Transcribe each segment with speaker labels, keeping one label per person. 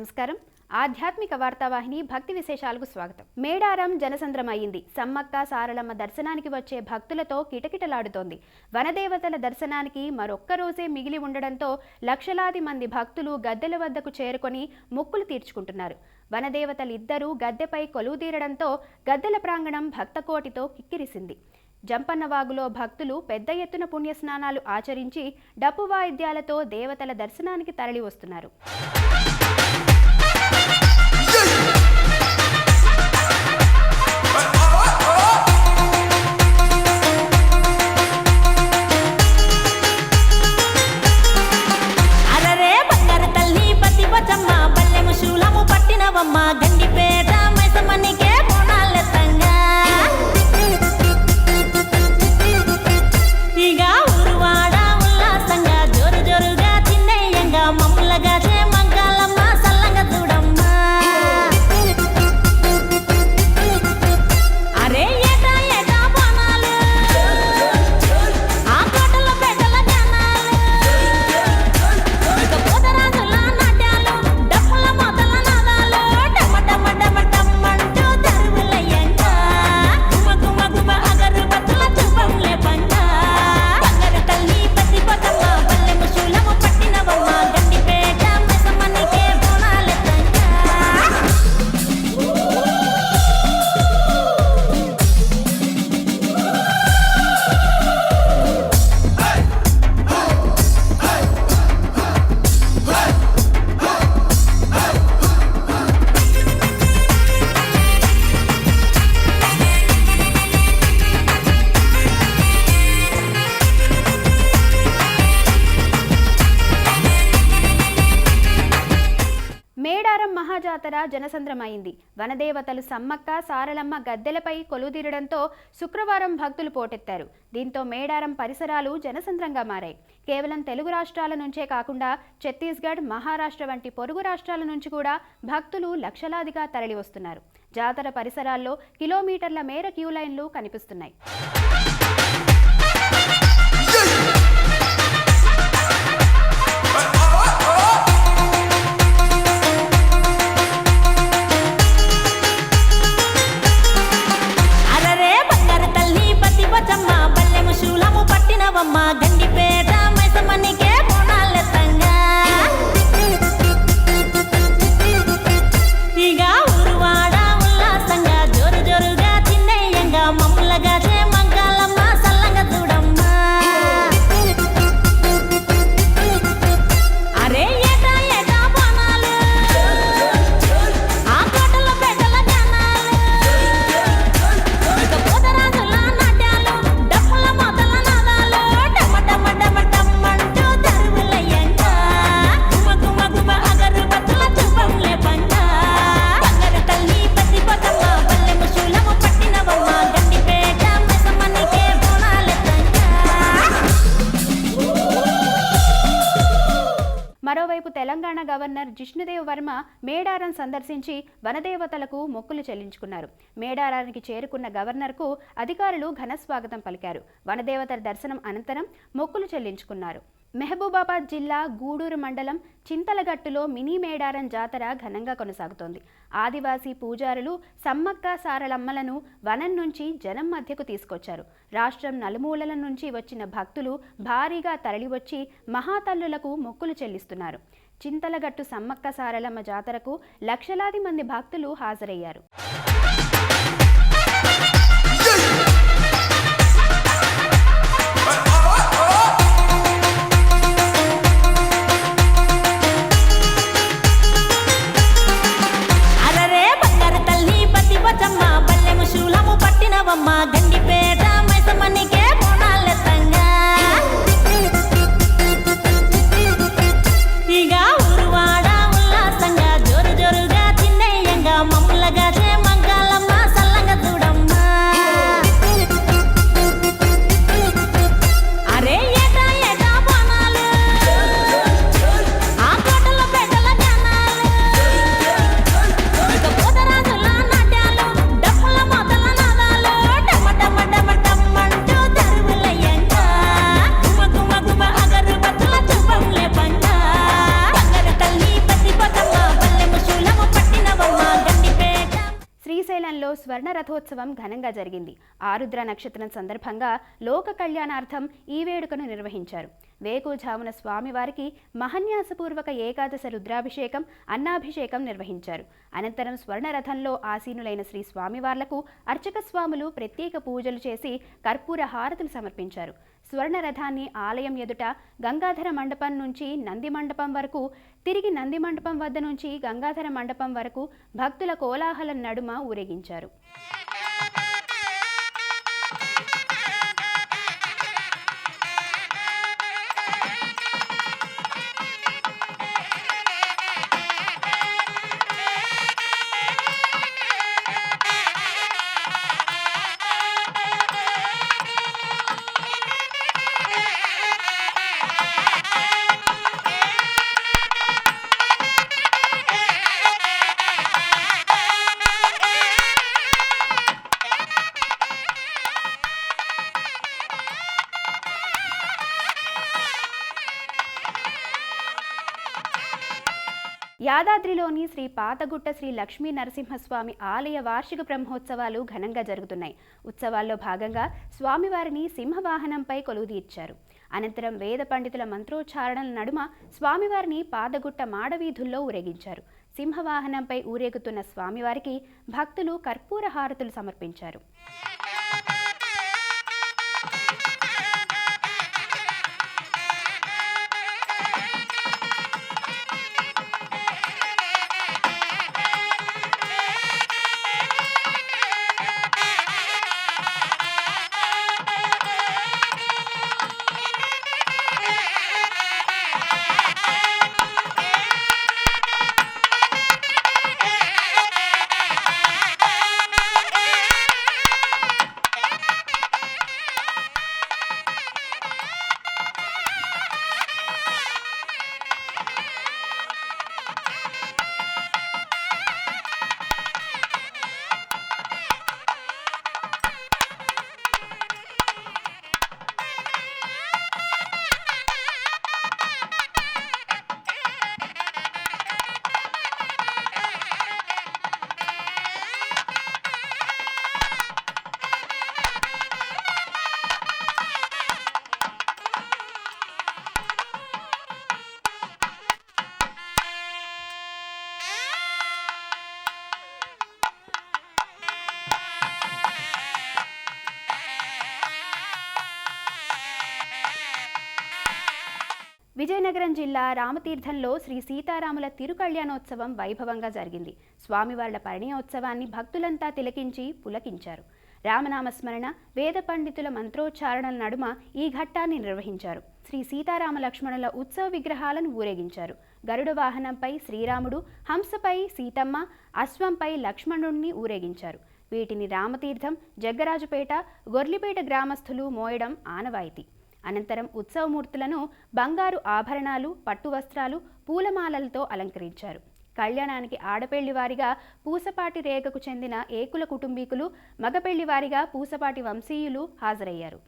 Speaker 1: నమస్కారం. ఆధ్యాత్మిక వార్తావాహిని భక్తి విశేషాలకు స్వాగతం. మేడారం జనసంద్రమైంది. సమ్మక్క సారలమ్మ దర్శనానికి వచ్చే భక్తులతో కిటకిటలాడుతోంది. వనదేవతల దర్శనానికి మరొక్క రోజే మిగిలి ఉండడంతో లక్షలాది మంది భక్తులు గద్దెల వద్దకు చేరుకొని మొక్కులు తీర్చుకుంటున్నారు. వనదేవతలిద్దరూ గద్దెపై కొలువుదీరడంతో గద్దెల ప్రాంగణం భక్తకోటితో కిక్కిరిసింది. జంపన్నవాగులో భక్తులు పెద్ద ఎత్తున పుణ్యస్నానాలు ఆచరించి డప్పు వాయిద్యాలతో దేవతల దర్శనానికి తరలి వస్తున్నారు.
Speaker 2: గండిపేట మైసమ్మనికే బోనాలెత్తంగా ఇక ఊరువాడ ఉల్లాసంగా జోరు జోరుగా చిన్నయ్యంగా మమ్ములగా మంగాలమ్మ సల్లంగా చూడమ్మా. అరే ఏటా ఏటా బోనాలు ఆ కోటల పేటల జనాలు ఇక పోతరాజుల నాట్యాలు డప్పుల మొదల
Speaker 1: జాతర జనసంద్రమైంది. వనదేవతలు సమ్మక్క సారలమ్మ గద్దెలపై కొలువుదీరడంతో శుక్రవారం భక్తులు పోటెత్తారు. దీంతో మేడారం పరిసరాలు జనసంద్రంగా మారాయి. కేవలం తెలుగు రాష్ట్రాల నుంచే కాకుండా ఛత్తీస్గఢ్, మహారాష్ట్ర వంటి పొరుగు రాష్ట్రాల నుంచి కూడా భక్తులు లక్షలాదిగా తరలి వస్తున్నారు. జాతర పరిసరాల్లో కిలోమీటర్ల మేర క్యూ లైన్లు కనిపిస్తున్నాయి.
Speaker 2: గండిపేట మైసమ్మనికే బోనాలెత్తంగా ఇక ఊరువాడ ఉల్లాసంగా జోరు జోరుగా చిన్నయ్యంగా మమ్ములగా మంగాలమ్మ సల్లంగా చూడమ్మా. అరే ఏటా ఏటా బోనాలు ఆ కోటల పేటల జనాలు ఇక పోతరాజుల నాట్యాలు డప్పుల మొదల
Speaker 1: మరోవైపు తెలంగాణ గవర్నర్ జిష్ణుదేవ్ వర్మ మేడారం సందర్శించి వనదేవతలకు మొక్కులు చెల్లించుకున్నారు. మేడారానికి చేరుకున్న గవర్నర్కు అధికారులు ఘనస్వాగతం పలికారు. వనదేవతల దర్శనం అనంతరం మొక్కులు చెల్లించుకున్నారు. మహబూబాబాద్ జిల్లా గూడూరు మండలం చింతలగట్టులో మినీ మేడారం జాతర ఘనంగా కొనసాగుతోంది. ఆదివాసీ పూజారులు సమ్మక్క సారలమ్మలను వనం నుంచి జనం మధ్యకు తీసుకొచ్చారు. రాష్ట్రం నలుమూలల నుంచి వచ్చిన భక్తులు భారీగా తరలివచ్చి మహాతల్లులకు మొక్కులు చెల్లిస్తున్నారు. చింతలగట్టు సమ్మక్క సారలమ్మ జాతరకు లక్షలాది మంది భక్తులు హాజరయ్యారు.
Speaker 2: గండిపేట మైసమ్మనికే బోనాలెత్తంగా ఇక ఊరువాడ ఉల్లాసంగా జోరు జోరుగా చిన్నయ్యంగా మమ్ములగా మంగ
Speaker 1: స్వర్ణ రథోత్సవం ఘనంగా జరిగింది. ఆరుద్ర నక్షత్రం సందర్భంగా లోక కళ్యాణార్థం ఈ వేడుకను నిర్వహించారు. వేకువజామున స్వామివారికి మహన్యాసపూర్వక ఏకాదశ రుద్రాభిషేకం, అన్నాభిషేకం నిర్వహించారు. అనంతరం స్వర్ణరథంలో ఆసీనులైన శ్రీ స్వామివార్లకు అర్చక స్వాములు ప్రత్యేక పూజలు చేసి కర్పూర హారతులు సమర్పించారు. స్వర్ణరథాన్ని ఆలయం ఎదుట గంగాధర మండపం నుంచి నంది మండపం వరకు, తిరిగి నంది మండపం వద్ద నుంచి గంగాధర మండపం వరకు భక్తుల కోలాహలం నడుమ ఊరేగించారు. యాదాద్రిలోని శ్రీ పాతగుట్ట శ్రీ లక్ష్మీ నరసింహస్వామి ఆలయ వార్షిక బ్రహ్మోత్సవాలు ఘనంగా జరుగుతున్నాయి. ఉత్సవాల్లో భాగంగా స్వామివారిని సింహవాహనంపై కొలువుదీర్చారు. అనంతరం వేద పండితుల మంత్రోచ్చారణల నడుమ స్వామివారిని పాతగుట్ట మాడవీధుల్లో ఊరేగించారు. సింహవాహనంపై ఊరేగుతున్న స్వామివారికి భక్తులు కర్పూర హారతులు సమర్పించారు. విజయనగరం జిల్లా రామతీర్థంలో శ్రీ సీతారాముల తిరుకళ్యాణోత్సవం వైభవంగా జరిగింది. స్వామివార్ల పరిణయోత్సవాన్ని భక్తులంతా తిలకించి పులకించారు. రామనామస్మరణ, వేద పండితుల మంత్రోచ్చారణల నడుమ ఈ ఘట్టాన్ని నిర్వహించారు. శ్రీ సీతారామ లక్ష్మణుల ఉత్సవ విగ్రహాలను ఊరేగించారు. గరుడ వాహనంపై శ్రీరాముడు, హంసపై సీతమ్మ, అశ్వంపై లక్ష్మణుడిని ఊరేగించారు. వీటిని రామతీర్థం, జగ్గరాజుపేట, గొర్లిపేట గ్రామస్తులు మోయడం ఆనవాయితీ. అనంతరం ఉత్సవమూర్తులను బంగారు ఆభరణాలు, పట్టు వస్త్రాలు, పూలమాలలతో అలంకరించారు. కళ్యాణానికి ఆడపెళ్లివారిగా పూసపాటి రేఖకు చెందిన ఏకుల కుటుంబీకులు, మగపెళ్లివారిగా పూసపాటి వంశీయులు హాజరయ్యారు.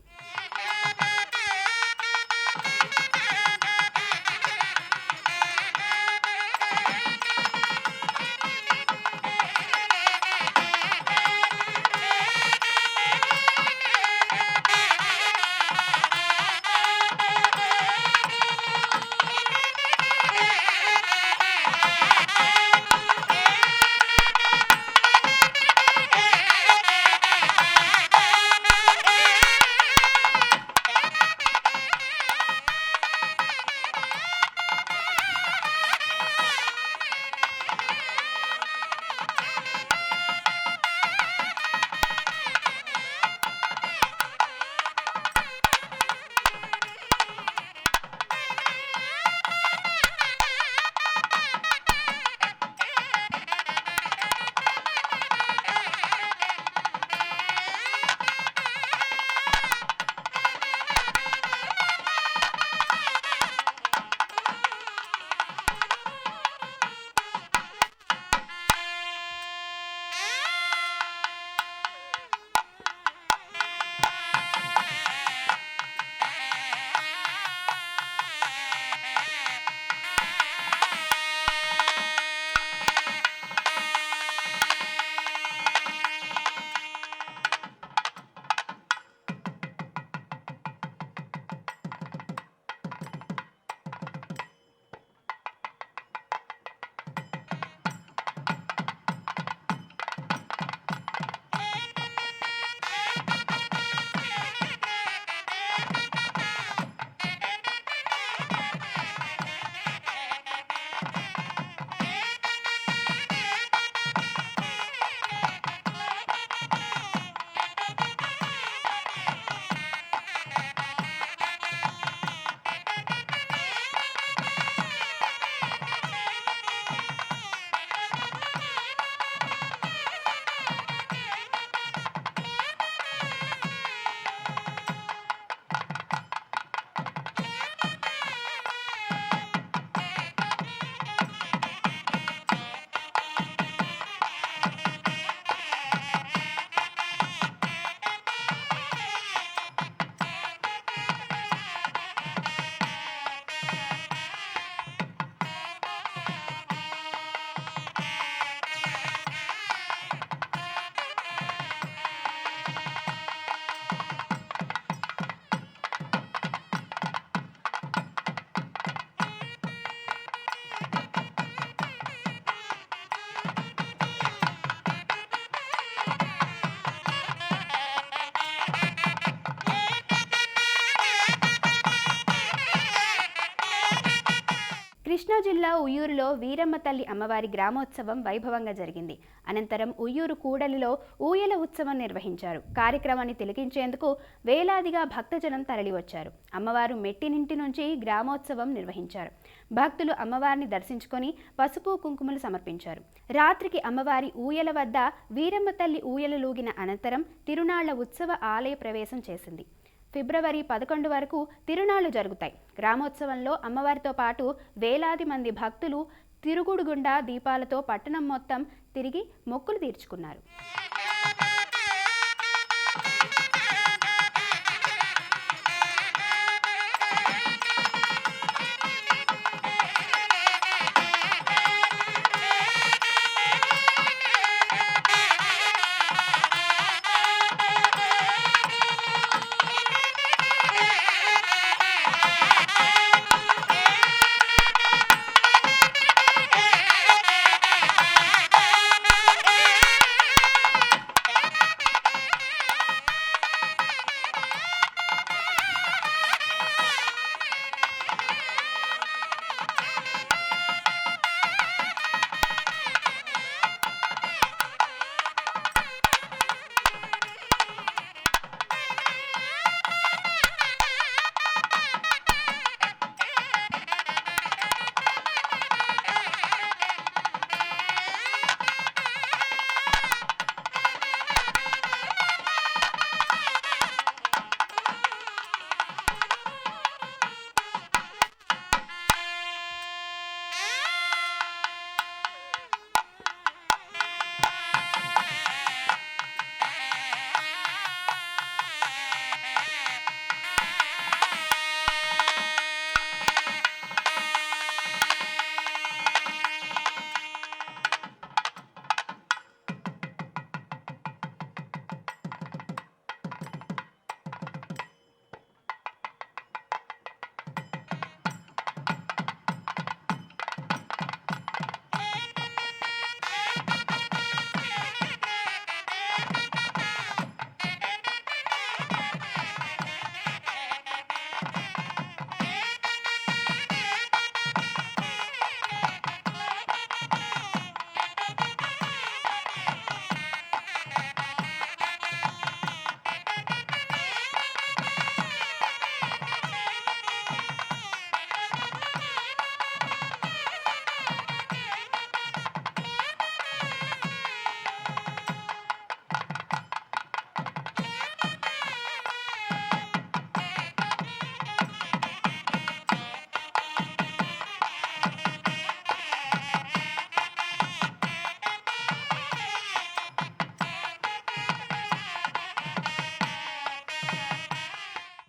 Speaker 1: కృష్ణా జిల్లా ఉయ్యూరులో వీరమ్మ తల్లి అమ్మవారి గ్రామోత్సవం వైభవంగా జరిగింది. అనంతరం ఉయ్యూరు కూడలిలో ఊయల ఉత్సవం నిర్వహించారు. కార్యక్రమాన్ని తిలకించేందుకు వేలాదిగా భక్తజనం తరలివచ్చారు. అమ్మవారు మెట్టినింటి నుంచి గ్రామోత్సవం నిర్వహించారు. భక్తులు అమ్మవారిని దర్శించుకొని పసుపు కుంకుమలు సమర్పించారు. రాత్రికి అమ్మవారి ఊయల వద్ద వీరమ్మ తల్లి ఊయలలూగిన అనంతరం తిరునాళ్ల ఉత్సవ ఆలయ ప్రవేశం చేసింది. ఫిబ్రవరి 11 వరకు తిరునాళ్లు జరుగుతాయి. గ్రామోత్సవంలో అమ్మవారితో పాటు వేలాది మంది భక్తులు తిరుగుడు గుండా దీపాలతో పట్టణం మొత్తం తిరిగి మొక్కులు తీర్చుకున్నారు.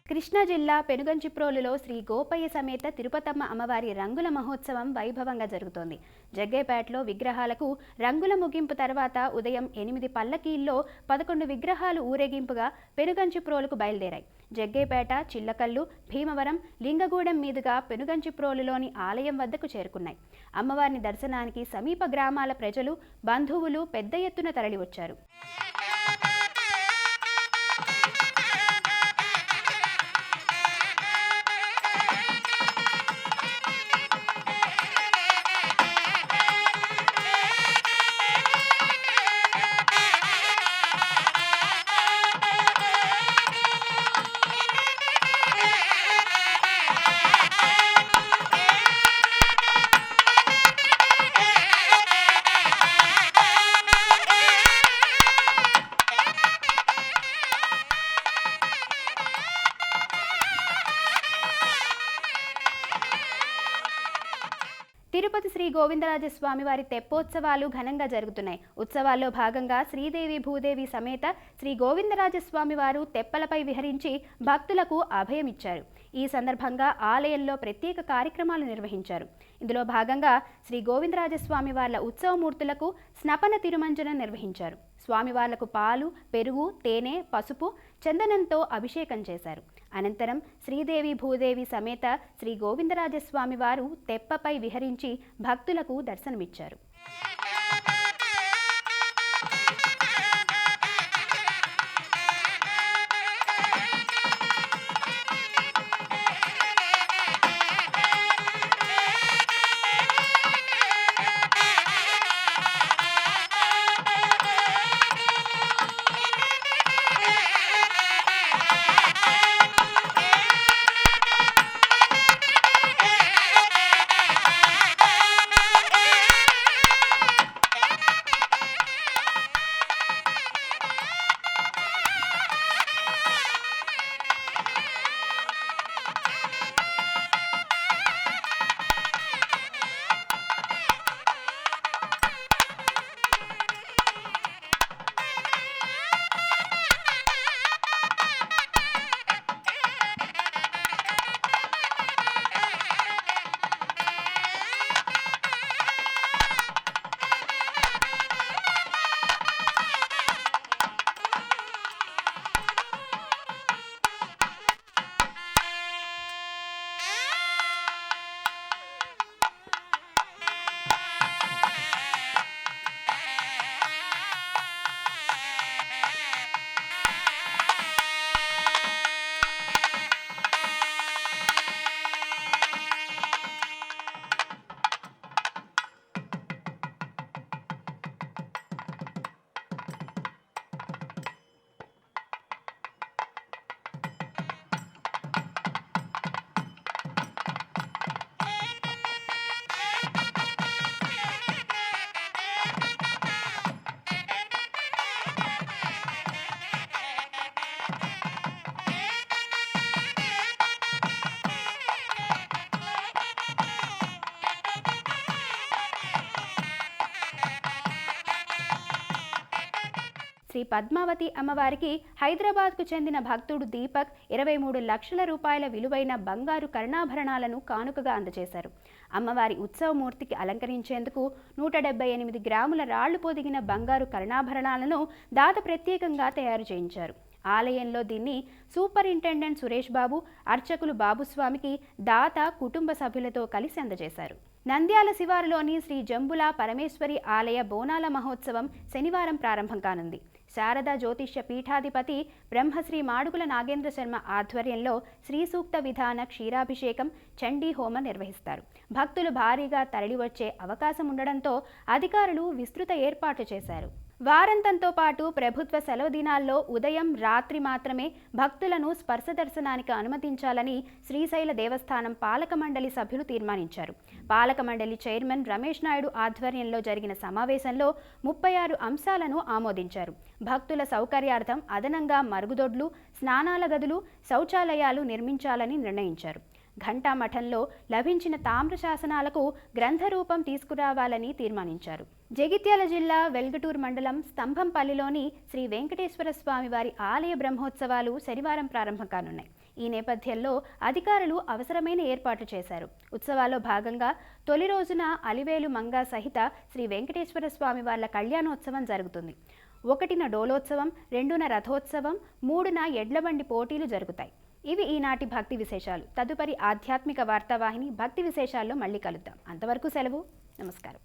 Speaker 1: కృష్ణా జిల్లా పెనుగంచిప్రోలులో శ్రీ గోపయ్య సమేత తిరుపతమ్మ అమ్మవారి రంగుల మహోత్సవం వైభవంగా జరుగుతోంది. జగ్గేపేటలో విగ్రహాలకు రంగుల ముగింపు తర్వాత ఉదయం 8 పల్లకీల్లో 11 విగ్రహాలు ఊరేగింపుగా పెనుగంచిప్రోలుకు బయలుదేరాయి. జగ్గేపేట, చిల్లకల్లు, భీమవరం, లింగగూడెం మీదుగా పెనుగంచిప్రోలులోని ఆలయం వద్దకు చేరుకున్నాయి. అమ్మవారిని దర్శనానికి సమీప గ్రామాల ప్రజలు, బంధువులు పెద్ద ఎత్తున తరలివచ్చారు. తిరుపతి శ్రీ గోవిందరాజస్వామి వారి తెప్పోత్సవాలు ఘనంగా జరుగుతున్నాయి. ఉత్సవాల్లో భాగంగా శ్రీదేవి భూదేవి సమేత శ్రీ గోవిందరాజస్వామి వారు తెప్పలపై విహరించి భక్తులకు అభయమిచ్చారు. ఈ సందర్భంగా ఆలయంలో ప్రత్యేక కార్యక్రమాలు నిర్వహించారు. ఇందులో భాగంగా శ్రీ గోవిందరాజస్వామి వార్ల ఉత్సవమూర్తులకు స్నపన తిరుమంజనం నిర్వహించారు. స్వామివార్లకు పాలు, పెరుగు, తేనె, పసుపు, చందనంతో అభిషేకం చేశారు. అనంతరం శ్రీదేవి భూదేవి సమేత శ్రీ గోవిందరాజస్వామి వారు తెప్పపై విహరించి భక్తులకు దర్శనమిచ్చారు. శ్రీ పద్మావతి అమ్మవారికి హైదరాబాద్కు చెందిన భక్తుడు దీపక్ 23 లక్షల రూపాయల విలువైన బంగారు కర్ణాభరణాలను కానుకగా అందజేశారు. అమ్మవారి ఉత్సవమూర్తికి అలంకరించేందుకు 178 గ్రాముల రాళ్లు పొదిగిన బంగారు కర్ణాభరణాలను దాత ప్రత్యేకంగా తయారు చేయించారు. ఆలయంలో దీన్ని సూపరింటెండెంట్ సురేష్ బాబు, అర్చకులు బాబుస్వామికి దాత కుటుంబ సభ్యులతో కలిసి అందజేశారు. నంద్యాల శివారులోని శ్రీ జంబుల పరమేశ్వరి ఆలయ బోనాల మహోత్సవం శనివారం ప్రారంభం కానుంది. శారదా జ్యోతిష్య పీఠాధిపతి బ్రహ్మశ్రీ మాడుగుల నాగేంద్ర శర్మ ఆధ్వర్యంలో శ్రీ సూక్త విధాన క్షీరాభిషేకం, చండీ హోమం నిర్వహిస్తారు. భక్తులు భారీగా తరలివచ్చే అవకాశం ఉండడంతో అధికారులు విస్తృత ఏర్పాట్లు చేశారు. వారాంతంతో పాటు ప్రభుత్వ సెలవు దినాల్లో ఉదయం, రాత్రి మాత్రమే భక్తులను స్పర్శ దర్శనానికి అనుమతించాలని శ్రీశైల దేవస్థానం పాలక మండలి సభ్యులు తీర్మానించారు. పాలక మండలి చైర్మన్ రమేష్ నాయుడు ఆధ్వర్యంలో జరిగిన సమావేశంలో 36 అంశాలను ఆమోదించారు. భక్తుల సౌకర్యార్థం అదనంగా మరుగుదొడ్లు, స్నానాల గదులు, శౌచాలయాలు నిర్మించాలని నిర్ణయించారు. ఘంటామఠంలో లభించిన తామ్ర శాసనాలకు గ్రంథరూపం తీసుకురావాలని తీర్మానించారు. జగిత్యాల జిల్లా వెల్గటూర్ మండలం స్తంభంపల్లిలోని శ్రీ వెంకటేశ్వర స్వామి వారి ఆలయ బ్రహ్మోత్సవాలు శనివారం ప్రారంభం కానున్నాయి. ఈ నేపథ్యంలో అధికారులు అవసరమైన ఏర్పాట్లు చేశారు. ఉత్సవాల్లో భాగంగా తొలి రోజున అలివేలు మంగా సహిత శ్రీ వెంకటేశ్వర స్వామి వార్ల కళ్యాణోత్సవం జరుగుతుంది. 1న డోలోత్సవం, 2న రథోత్సవం, 3న ఎడ్లబండి పోటీలు జరుగుతాయి. ఇవి ఈనాటి భక్తి విశేషాలు. తదుపరి ఆధ్యాత్మిక వార్తావాహిని భక్తి విశేషాల్లో మళ్ళీ కలుద్దాం. అంతవరకు సెలవు. నమస్కారం.